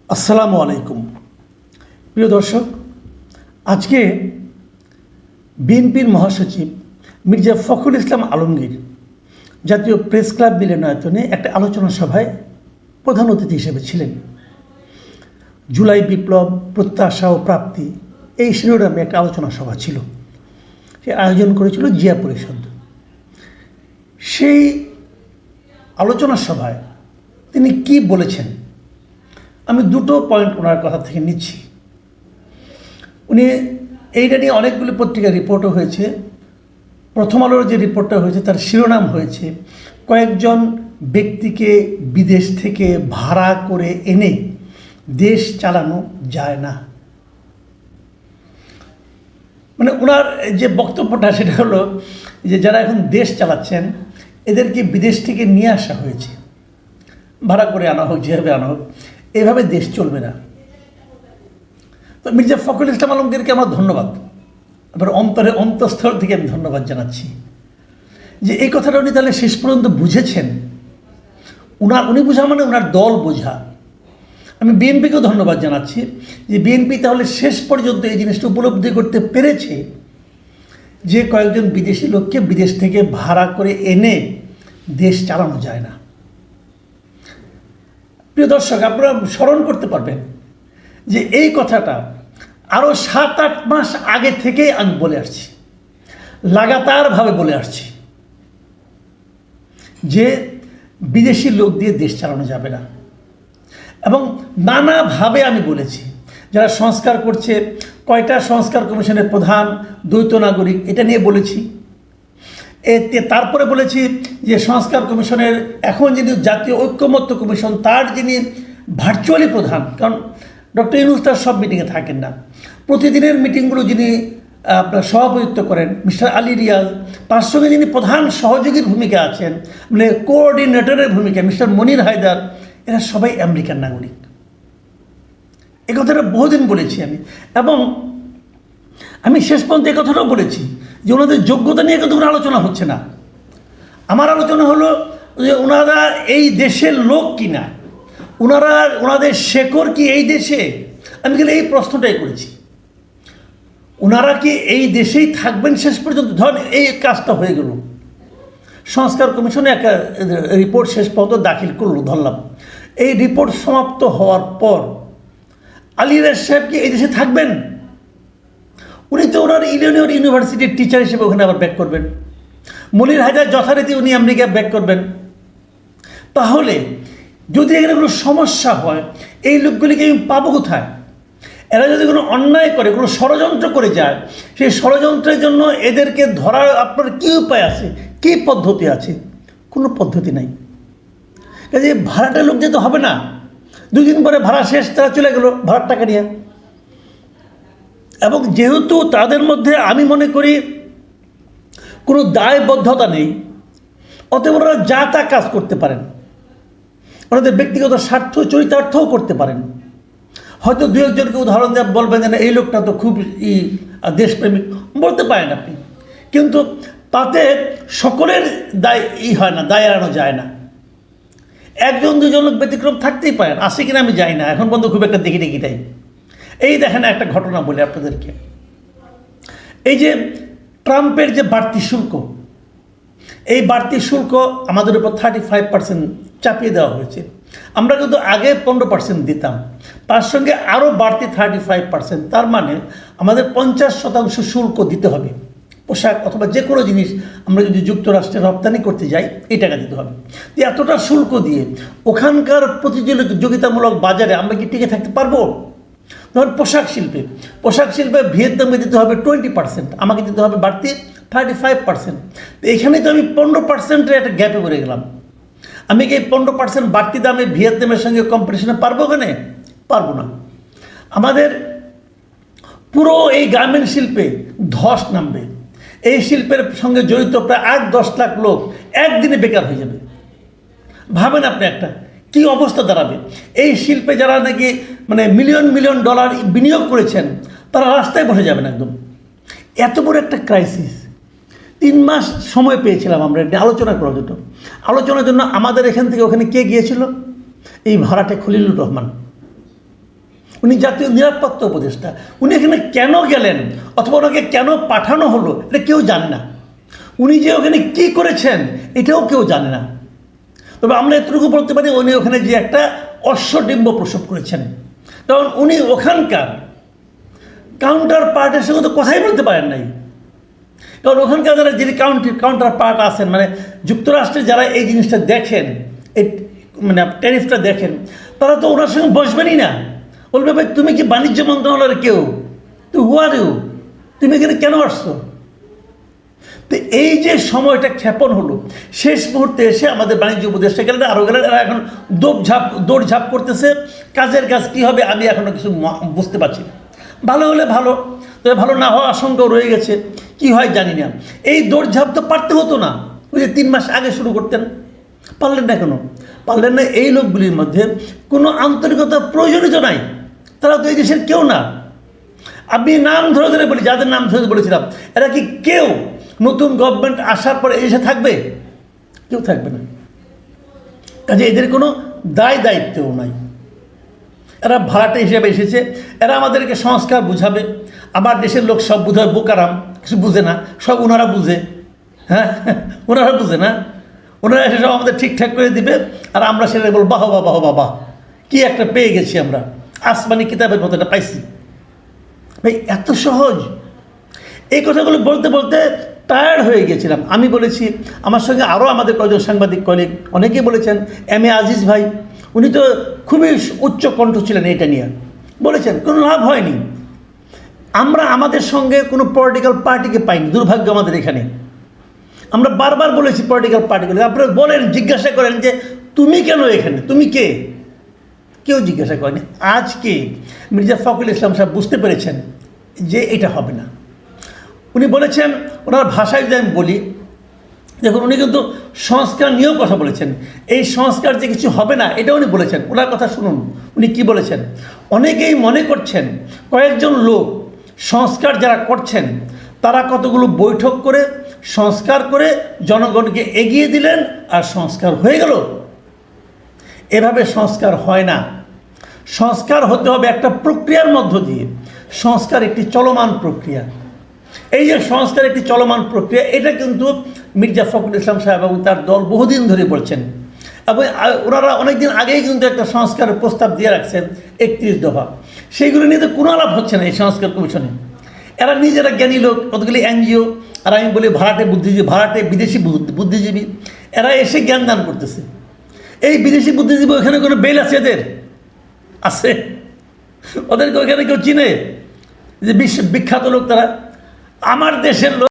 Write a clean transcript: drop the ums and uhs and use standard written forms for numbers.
আসসালামু আলাইকুম প্রিয় দর্শক, আজকে বিএনপির মহাসচিব মির্জা ফখরুল ইসলাম আলমগীর জাতীয় প্রেস ক্লাব মিলনায়তনে একটা আলোচনা সভায় প্রধান অতিথি হিসেবে ছিলেন। জুলাই বিপ্লব, প্রত্যাশা ও প্রাপ্তি, এই শিরোনামে একটা আলোচনা সভা ছিল। সে আয়োজন করেছিল জিয়া পরিষদ। সেই আলোচনা সভায় তিনি কি বলেছেন, আমি দুটো পয়েন্ট ওনার কথা থেকে নিচ্ছি। উনি এইটা নিয়ে অনেকগুলি পত্রিকার রিপোর্টও হয়েছে। প্রথম আলোর যে রিপোর্টটা হয়েছে তার শিরোনাম হয়েছে কয়েকজন ব্যক্তিকে বিদেশ থেকে ভাড়া করে এনে দেশ চালানো যায় না। মানে ওনার যে বক্তব্যটা সেটা হলো যে যারা এখন দেশ চালাচ্ছেন এদেরকে বিদেশ থেকে নিয়ে আসা হয়েছে, ভাড়া করে আনা হোক, যেভাবে আনা হোক, এভাবে দেশ চলবে না। তো মির্জা ফখরুল ইসলাম আলমগীরকে আমার ধন্যবাদ, আবার অন্তঃস্থল থেকে আমি ধন্যবাদ জানাচ্ছি যে এই কথাটা উনি তাহলে শেষ পর্যন্ত বুঝেছেন। উনি বোঝা মানে ওনার দল বোঝা। আমি বিএনপিকেও ধন্যবাদ জানাচ্ছি যে বিএনপি তাহলে শেষ পর্যন্ত এই জিনিসটা উপলব্ধি করতে পেরেছে যে কয়েকজন বিদেশি লোককে বিদেশ থেকে ভাড়া করে এনে দেশ চালানো যায় না। প্রিয় দর্শক, আপনারা স্মরণ করতে পারবেন যে এই কথাটা আরও 7-8 মাস আগে থেকেই আমি বলে আসছি, লাগাতারভাবে বলে আসছি যে বিদেশি লোক দিয়ে দেশ চালানো যাবে না। এবং নানাভাবে আমি বলেছি, যারা সংস্কার করছে, কয়টা সংস্কার কমিশনের প্রধান, দ্বৈত নাগরিক, এটা নিয়ে বলেছি। তারপরে বলেছি যে সংস্কার কমিশনের এখন যিনি জাতীয় ঐক্যমত্য কমিশন তার যিনি ভার্চুয়ালি প্রধান, কারণ ডক্টর ইউনূস তার সব মিটিংয়ে থাকেন না, প্রতিদিনের মিটিংগুলো যিনি আপনার সভাপতিত্ব করেন মিস্টার আলী রিয়াজ, তার সঙ্গে যিনি প্রধান সহযোগীর ভূমিকা আছেন, মানে কোঅর্ডিনেটরের ভূমিকা মিস্টার মনির হায়দার, এরা সবাই আমেরিকান নাগরিক। এ কথাটা বহুদিন বলেছি আমি, এবং আমি শেষ পর্যন্ত এ কথাটাও বলেছি যে ওনাদের যোগ্যতা নিয়ে কিন্তু কোনো আলোচনা হচ্ছে না। আমার আলোচনা হলো যে ওনারা এই দেশের লোক কিনা, ওনাদের শেকড় কি এই দেশে। আমি কিন্তু এই প্রশ্নটাই করেছি, ওনারা কি এই দেশেই থাকবেন শেষ পর্যন্ত। ধরেন এই কাজটা হয়ে গেল, সংস্কার কমিশনে একটা রিপোর্ট শেষ পর্যন্ত দাখিল করলো, ধরলাম এই রিপোর্ট সমাপ্ত হওয়ার পর আলী রিয়াজ সাহেব কি এই দেশে থাকবেন? উনি তো ওনার ইলিনয় ইউনিভার্সিটির টিচার হিসেবে ওখানে আবার ব্যাক করবেন। মনির হায়দার যথারীতি উনি আমেরিকা ব্যাক করবেন। তাহলে যদি এখানে কোনো সমস্যা হয়, এই লোকগুলিকে আমি পাবো কোথায়? এরা যদি কোনো অন্যায় করে, কোনো ষড়যন্ত্র করে যায়, সেই ষড়যন্ত্রের জন্য এদেরকে ধরার আপনার কী উপায় আছে, কী পদ্ধতি আছে? কোনো পদ্ধতি নাই। কাজে ভাড়াটা লোক যেতে হবে না, 2 দিন পরে ভাড়া শেষ, তারা চলে গেল ভাড়ার টাকা নিয়ে। এবং যেহেতু তাদের মধ্যে আমি মনে করি কোনো দায়বদ্ধতা নেই, অতএব ওরা যা তা কাজ করতে পারেন, ওনাদের ব্যক্তিগত স্বার্থ চরিতার্থও করতে পারেন। হয়তো 2-1জনকে উদাহরণ দেওয়া বলবেন যে এই লোকটা তো খুব দেশপ্রেমিক, বলতে পারেন আপনি, কিন্তু তাতে সকলের দায় হয় না, দায় এড়ানো যায় না। 1-2জন লোক ব্যতিক্রম থাকতেই পারেন, আসে কিনা আমি যাই না, এখন পর্যন্ত খুব একটা দেখি তাই। এই দেখেন একটা ঘটনা বলি আপনাদেরকে, এই যে ট্রাম্পের যে বাড়তি শুল্ক, এই বাড়তি শুল্ক আমাদের উপর 35% চাপিয়ে দেওয়া হয়েছে। আমরা কিন্তু আগে 15% দিতাম, তার সঙ্গে আরও বাড়তি 35%, তার মানে আমাদের 50% শুল্ক দিতে হবে। পোশাক অথবা যে কোনো জিনিস আমরা যদি যুক্তরাষ্ট্রে রপ্তানি করতে যাই, এই টাকা দিতে হবে। এতটা শুল্ক দিয়ে ওখানকার প্রতিযোগিতামূলক বাজারে আমরা কি টিকে থাকতে পারবো? ধরুন পোশাক শিল্পে ভিয়েতনামে দিতে হবে 20%, আমাকে দিতে হবে বাড়তি 35%। তো এখানে তো আমি 15%-এর একটা গ্যাপে পড়ে গেলাম। আমি কি এই 15% বাড়তি দামে ভিয়েতনামের সঙ্গে কম্পিটিশনে পারবো? ওখানে পারবো না। আমাদের পুরো এই গার্মেন্ট শিল্পে ধস নামবে। এই শিল্পের সঙ্গে জড়িত প্রায় 8-10 লাখ লোক একদিনে বেকার হয়ে যাবে। ভাবেন আপনি একটা কী অবস্থা দাঁড়াবে। এই শিল্পে যারা নাকি মানে মিলিয়ন ডলার বিনিয়োগ করেছেন, তারা রাস্তায় বসে যাবেন একদম। এত বড় একটা ক্রাইসিস, 3 মাস সময় পেয়েছিলাম আমরা এটা আলোচনা করার জন্য। আলোচনার জন্য আমাদের এখান থেকে ওখানে কে গিয়েছিল? এই ভাড়াটে খলিলুর রহমান। উনি জাতীয় নিরাপত্তা উপদেষ্টা, উনি এখানে কেন গেলেন অথবা ওনাকে কেন পাঠানো হলো এটা কেউ জানে না। উনি যে ওখানে কী করেছেন এটাও কেউ জানে না। তবে আমরা এতটুকু বলতে পারি উনি ওখানে যে একটা অশ্বডিম্ব প্রসব করেছেন, কারণ উনি ওখানকার কাউন্টার পার্টের সঙ্গে তো কথাই বলতে পারেন নাই। কারণ ওখানকার যারা যিনি কাউন্টার পার্ট আছেন, মানে যুক্তরাষ্ট্রে যারা এই জিনিসটা দেখেন, এই মানে ট্যারিফটা দেখেন, তারা তো ওনার সঙ্গে বসবেনই না। বলবে ভাই তুমি কি বাণিজ্য মন্ত্রণালয়ের কেউ? তুই হু আর ইউ? তুমি এখানে কেন আসছো? তো এই যে সময়টা ক্ষেপণ হলো, শেষ মুহূর্তে এসে আমাদের বাণিজ্য উপদেষ্টা গেলেন, আরও গেলেন, এরা এখন দৌড়ঝাঁপ করতেছে। কাজের কাজ কী হবে আমি এখনও কিছু বুঝতে পারছি না। ভালো হলে ভালো, তবে ভালো না হওয়ার আশঙ্কাও রয়ে গেছে, কি হয় জানি না। এই দৌড়ঝাঁপ তো পারতে হতো না, ওই যে 3 মাস আগে শুরু করতেন, পারলেন না কেন? পারলেন না এই লোকগুলির মধ্যে কোনো আন্তরিকতার প্রয়োজনীয়তা নাই, তারা তো এই দেশের কেউ না। আমি নাম ধরে ধরে বলি, যাদের নাম ধরে বলেছিলাম, এরা কি কেউ নতুন গভর্নমেন্ট আসার পরে এসে থাকবে? কেউ থাকবে না। কাজে এদের কোনো দায়িত্বও নাই। এরা ভাড়াটে হিসেবে এসেছে, এরা আমাদেরকে সংস্কার বুঝাবে। আমার দেশের লোক সব বোধহয় বোকারাম, কিছু বুঝে না, সব ওনারা বুঝে। হ্যাঁ, ওনারা বুঝে না, ওনারা এসে সব আমাদের ঠিকঠাক করে দিবে, আর আমরা সেটা বলবো বাহ বাহ বাহ বাবা, কি একটা পেয়ে গেছি আমরা, আসমানি কিতাবের মতো এটা পাইছি। ভাই এত সহজ? এই কথাগুলো বলতে বলতে টায়ার্ড হয়ে গেছিলাম। আমি বলেছি, আমার সঙ্গে আরও আমাদের কয়েকজন সাংবাদিক কলিগ অনেকেই বলেছেন, এম.এ. আজিজ ভাই, উনি তো খুবই উচ্চ কণ্ঠ ছিলেন, এটা নিয়ে বলেছেন, কোনো লাভ হয়নি। আমরা আমাদের সঙ্গে কোনো পলিটিক্যাল পার্টিকে পাইনি, দুর্ভাগ্য আমাদের এখানে। আমরা বারবার বলেছি পলিটিক্যাল পার্টিগুলো, আপনারা বলেন, জিজ্ঞাসা করেন যে তুমি কেন এখানে, তুমি কে? কেউ জিজ্ঞাসা করেনি। আজকে মির্জা ফখরুল ইসলাম সাহেব বুঝতে পেরেছেন যে এটা হবে না। উনি বলেছেন, ওনার ভাষায় যদি আমি বলি, দেখুন উনি কিন্তু সংস্কার নিয়েও কথা বলেছেন। এই সংস্কার যে কিছু হবে না এটা উনি বলেছেন। ওনার কথা শুনুন, উনি কি বলেছেন। অনেকেই মনে করছেন কয়েকজন লোক সংস্কার যারা করছেন তারা কতগুলো বৈঠক করে সংস্কার করে জনগণকে এগিয়ে দিলেন আর সংস্কার হয়ে গেল। এভাবে সংস্কার হয় না। সংস্কার হতে হবে একটা প্রক্রিয়ার মধ্য দিয়ে। সংস্কার একটি চলমান প্রক্রিয়া। এই যে সংস্কার একটি চলমান প্রক্রিয়া, এটা কিন্তু মির্জা ফখরুল ইসলাম সাহেব এবং তার দল বহুদিন ধরে বলছেন, এবং ওনারা অনেকদিন আগেই কিন্তু একটা সংস্কারের প্রস্তাব দিয়ে রাখছেন 31 দফা। সেইগুলো নিয়ে তো কোনো আলাপ হচ্ছে না এই সংস্কার কমিশনে। এরা নিজেরা জ্ঞানী লোক, কতগুলি এনজিও, আর আমি বলি ভাড়াটে বুদ্ধিজীবী, ভাড়াটে বিদেশি বুদ্ধিজীবী, এরা এসে জ্ঞান দান করতেছে। এই বিদেশি বুদ্ধিজীবী ওখানে কোনো বেল আছে? এদের আছে? ওদেরকে ওখানে কেউ চিনে? যে বিখ্যাত লোক তারা, আমার দেশের লোক।